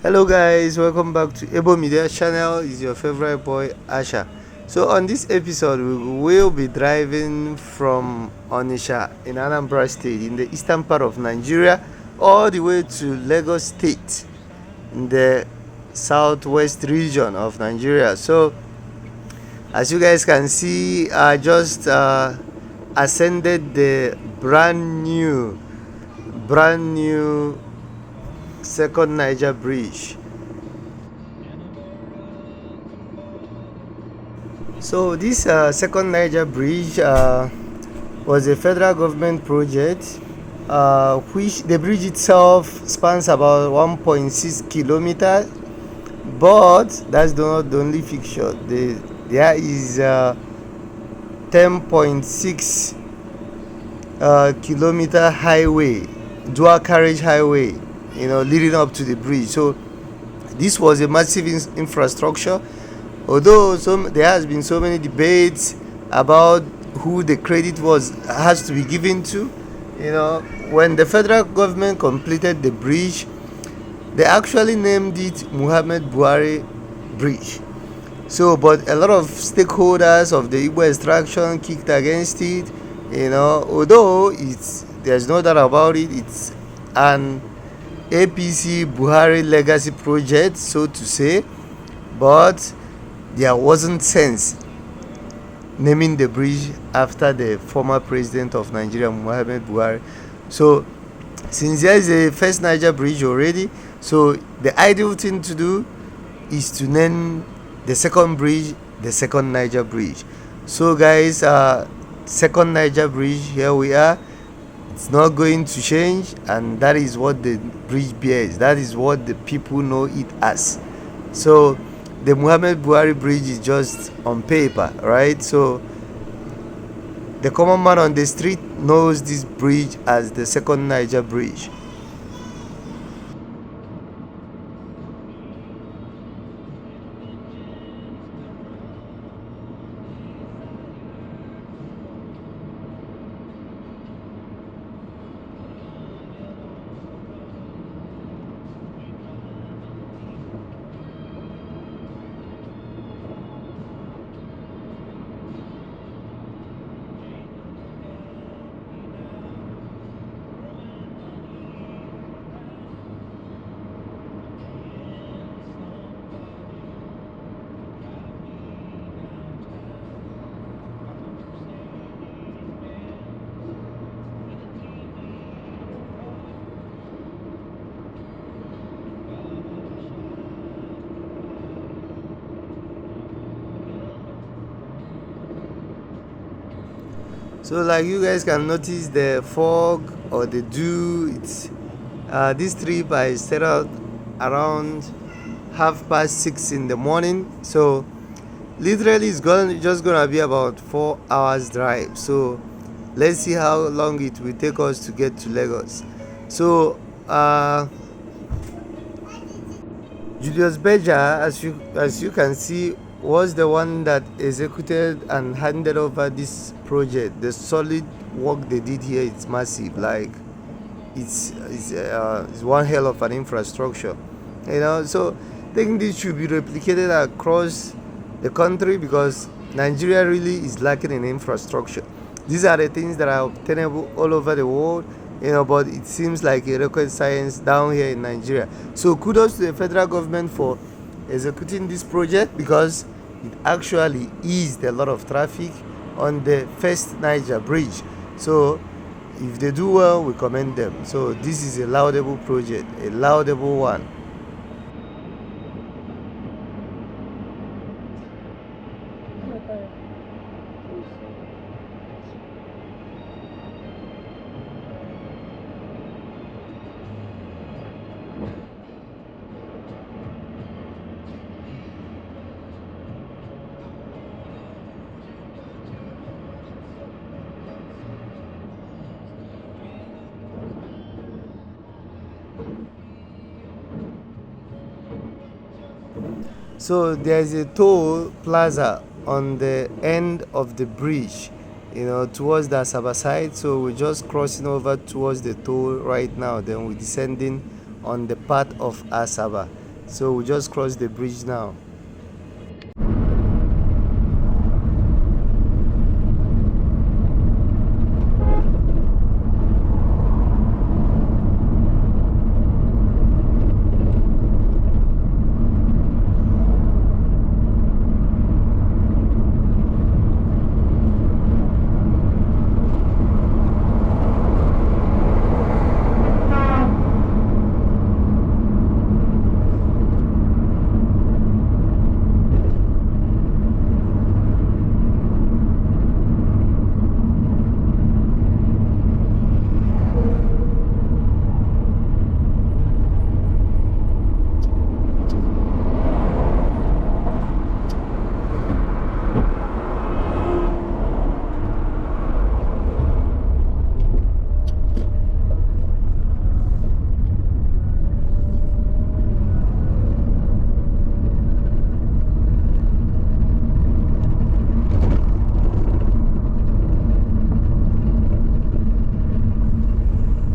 Hello guys, welcome back to Ebo Media channel. Is your favorite boy Asha. So on this episode we will be driving from Onitsha in Anambra state in the eastern part of Nigeria all the way to Lagos state in the southwest region of Nigeria. So as you guys can see, I just ascended the brand new second Niger bridge. So this second Niger bridge was a federal government project, which the bridge itself spans about 1.6 kilometers, but that's not the only fixture. There is 10.6 kilometer highway, dual carriage highway, leading up to the bridge. So this was a massive infrastructure. Although there has been so many debates about who the credit has to be given to. When the federal government completed the bridge, they actually named it Muhammad Buhari Bridge. So, but a lot of stakeholders of the Igbo extraction kicked against it. Although there's no doubt about it, it's an APC Buhari legacy project, so to say, but there wasn't sense naming the bridge after the former president of Nigeria, Muhammad Buhari. So since there is a first Niger bridge already, so the ideal thing to do is to name the second bridge the second Niger bridge. So guys, second Niger bridge, here we are. It's not going to change, and that is what the bridge bears. That is what the people know it as. So the Muhammad Buhari bridge is just on paper, right? So the common man on the street knows this bridge as the second Niger bridge. So like you guys can notice the fog or the dew. This trip I set out around 6:30 in the morning. So literally it's just gonna be about 4 hours drive. So let's see how long it will take us to get to Lagos. So Julius Berger, as you can see, was the one that executed and handed over this project. The solid work they did here is massive. Like it's one hell of an infrastructure. So I think this should be replicated across the country because Nigeria really is lacking in infrastructure. These are the things that are obtainable all over the world, but it seems like a rocket science down here in Nigeria. So kudos to the federal government for executing this project because it actually eased a lot of traffic on the first Niger bridge. So if they do well, we commend them. So this is a laudable project, a laudable one. So there's a toll plaza on the end of the bridge, towards the Asaba side. So we're just crossing over towards the toll right now. Then we're descending on the path of Asaba. So we just crossed the bridge now.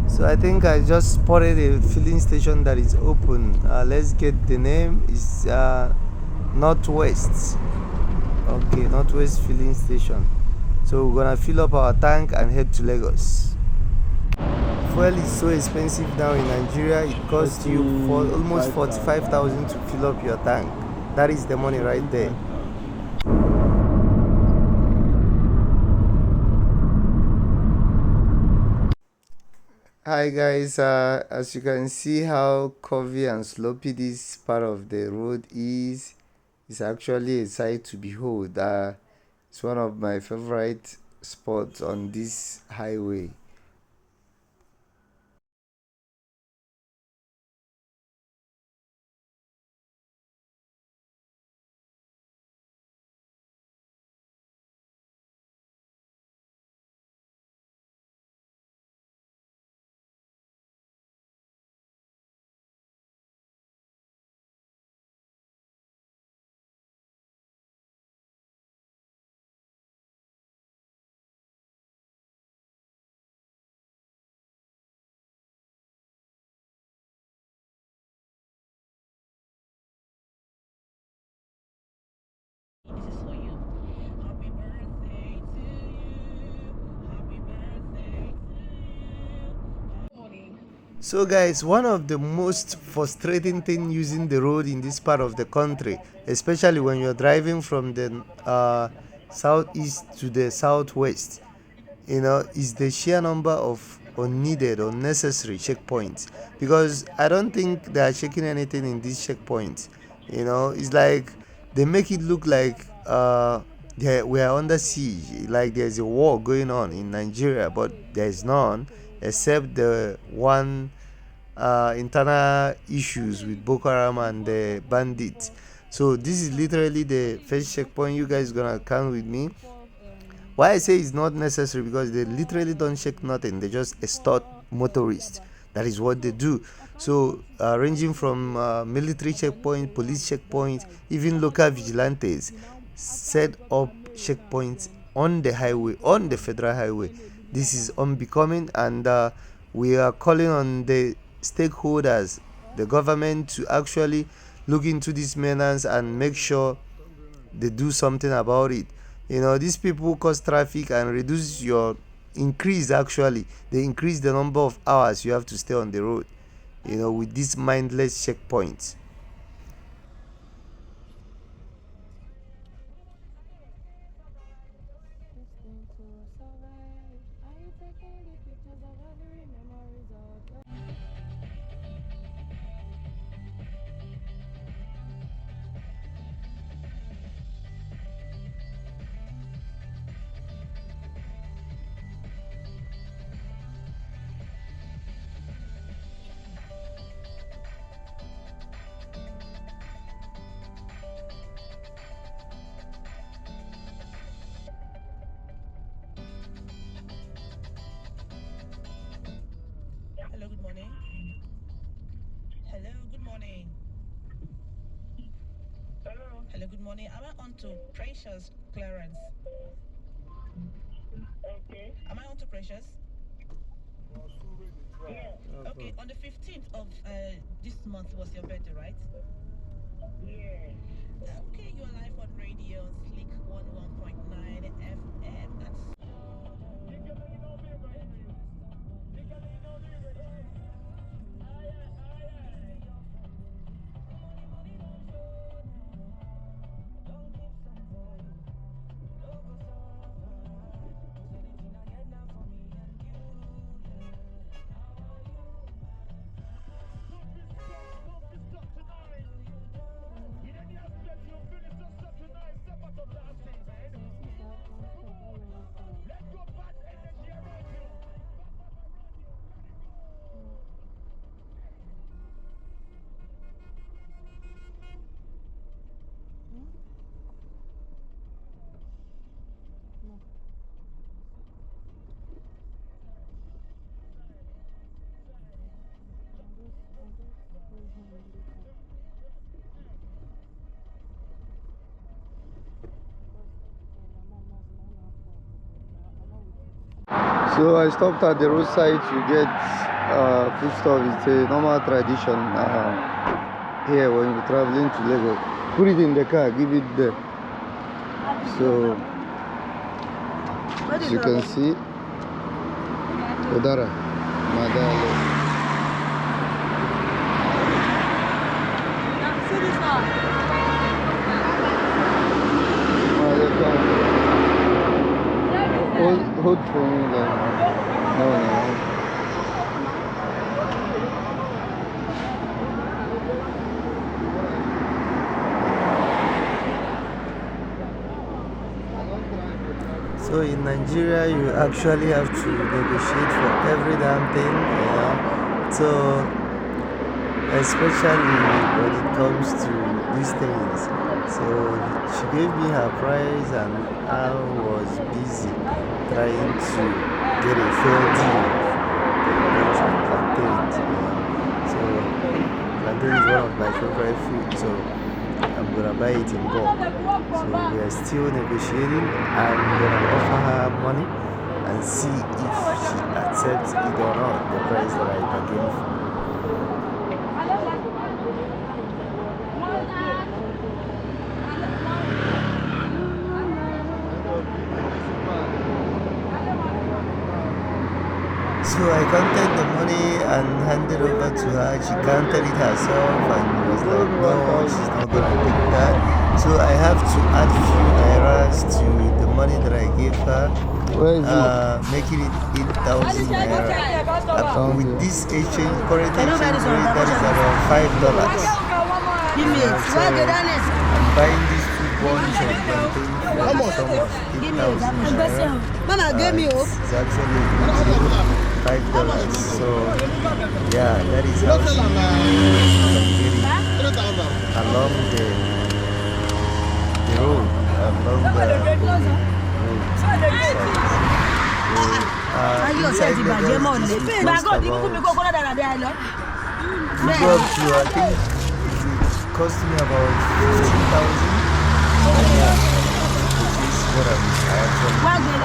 So I think I just spotted a filling station that is open. Let's get the name. It's Northwest. Okay, Northwest filling station. So we're gonna fill up our tank and head to Lagos. Fuel is so expensive now in Nigeria. It costs you for almost 45,000 to fill up your tank. That is the money right there. Hi guys, as you can see how curvy and slopey this part of the road is, it's actually a sight to behold. It's one of my favorite spots on this highway. This is for you. Happy birthday to you. Happy birthday to you. So guys, one of the most frustrating thing using the road in this part of the country, especially when you're driving from the southeast to the southwest, is the sheer number of unneeded, unnecessary checkpoints. Because I don't think they are checking anything in these checkpoints. It's like they make it look like we are under siege, like there's a war going on in Nigeria, but there's none, except the one internal issues with Boko Haram and the bandits. So this is literally the first checkpoint. You guys gonna come with me. Why I say it's not necessary, because they literally don't check nothing. They just extort motorists. That is what they do. So ranging from military checkpoint, police checkpoint, even local vigilantes set up checkpoints on the highway, on the federal highway. This is unbecoming, and we are calling on the stakeholders, the government, to actually look into this menace and make sure they do something about it. These people cause traffic and reduce your increase. Actually, they increase the number of hours you have to stay on the road, with these mindless checkpoints. Hello, good morning. Hello, good morning. Hello, good morning. Am I on to Precious Clarence? Okay. Am I on to Precious? Okay, on the 15th of this month was your birthday, right? So I stopped at the roadside to get food stuff. It's a normal tradition here when you're traveling to Lagos. Put it in the car, give it there. So as you can see, Odara, Madalo. Hold for me, like, no. So in Nigeria, you actually have to negotiate for every damn thing, So especially when it comes to these things. So she gave me her price, and I was busy trying to get a fair deal for some plantains. So plantain is one of my favorite foods. So I'm gonna buy it in bulk. So we are still negotiating. I'm gonna offer her money and see if she accepts it or not, the price that I bargained for. So I counted the money and handed over to her. She counted it herself and was like, no, she's not gonna take that. So I have to add few nairas to the money that I gave her, making it 8,000 naira. With this current exchange rate, that is about $5. So I'm buying these 2 bunch of plantain for the sum of 8,000 naira. It's actually $5. So yeah, that is how she can get it along the road, along the road. Inside Lagos, this will cost about, you go up to, I think it cost me about 15,000. Which is what I actually do.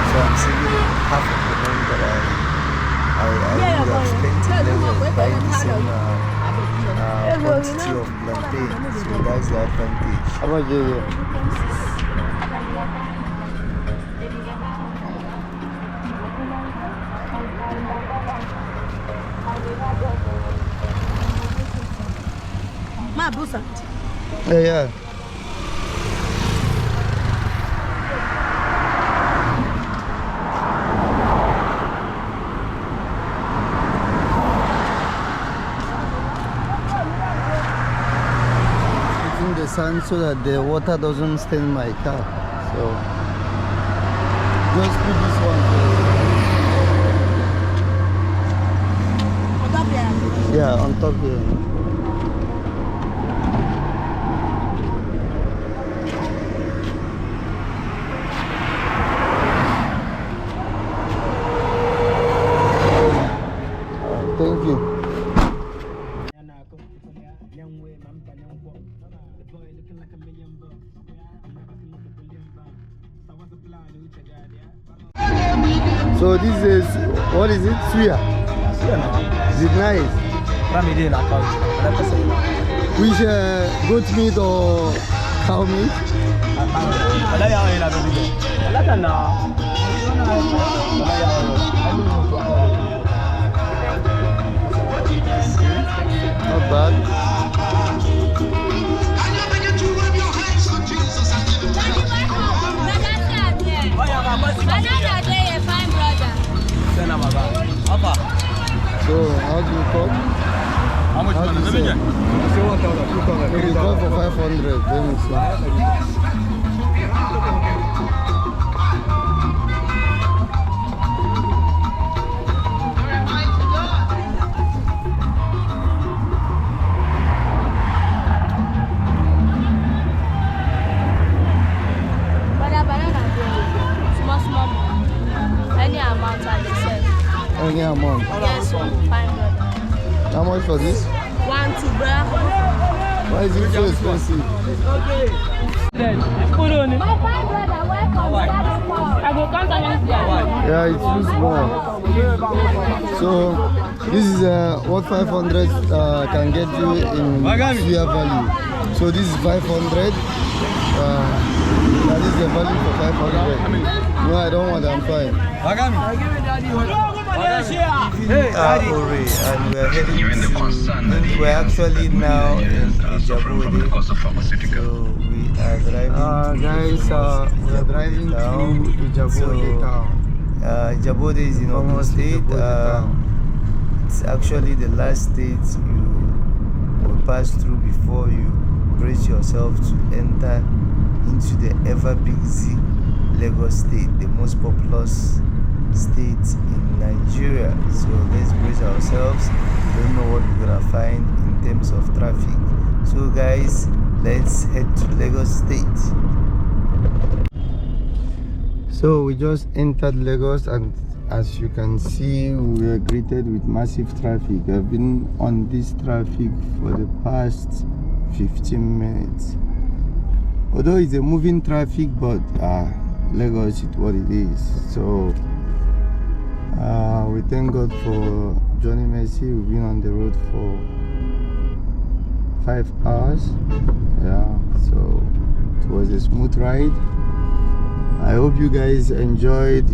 So I'm saving half of the money that I would have spent in Lagos buying the same quantity of plantain. So that's the advantage. How much is it? Yeah. The sun so that the water doesn't stain my car. So just put this one first. Yeah, on top here. Thank you. So this is, what is it? Suya? Is it nice? Which goat meat or cow meat? Not bad. So how do you call? How much do you say? If you call for 500, then it's any amount? Yes, $5. How much for this? 1, 2, bruh. Why is it so expensive? My fine brother, welcome. That's small. I will come down here. Yeah, it's too small. So this is what 500 can get you in Suya value. So this is 500. That is the value for 500. No, I don't want. I'm fine. Ore, and we're heading to. We're actually now in Ijabode. So we are driving. Guys, we are driving to Ijabode town. Ijabode is in Ogun State. It's actually the last state you will pass through before you brace yourself to enter into the ever busy Lagos State, the most populous state in Nigeria. So let's brace ourselves. Don't know what we're gonna find in terms of traffic. So guys, let's head to Lagos State. So we just entered Lagos, and as you can see, we are greeted with massive traffic. I've been on this traffic for the past 15 minutes. Although it's a moving traffic, but Lagos is what it is. So we thank God for Johnny Mercy. We've been on the road for 5 hours. Yeah, so it was a smooth ride. I hope you guys enjoyed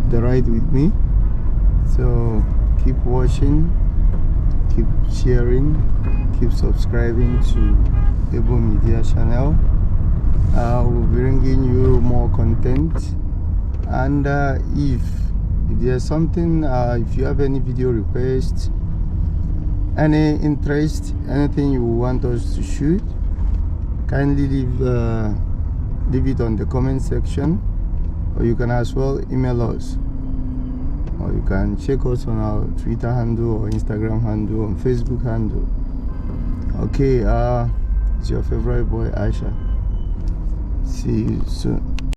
the ride with me. So keep watching, keep sharing, keep subscribing to Ebo Media channel. We'll be bringing you more content, and if there's something, if you have any video requests, any interest, anything you want us to shoot, kindly leave it on the comment section, or you can as well email us, or you can check us on our Twitter handle or Instagram handle, on Facebook handle. Okay, it's your favorite boy Aisha. See you soon.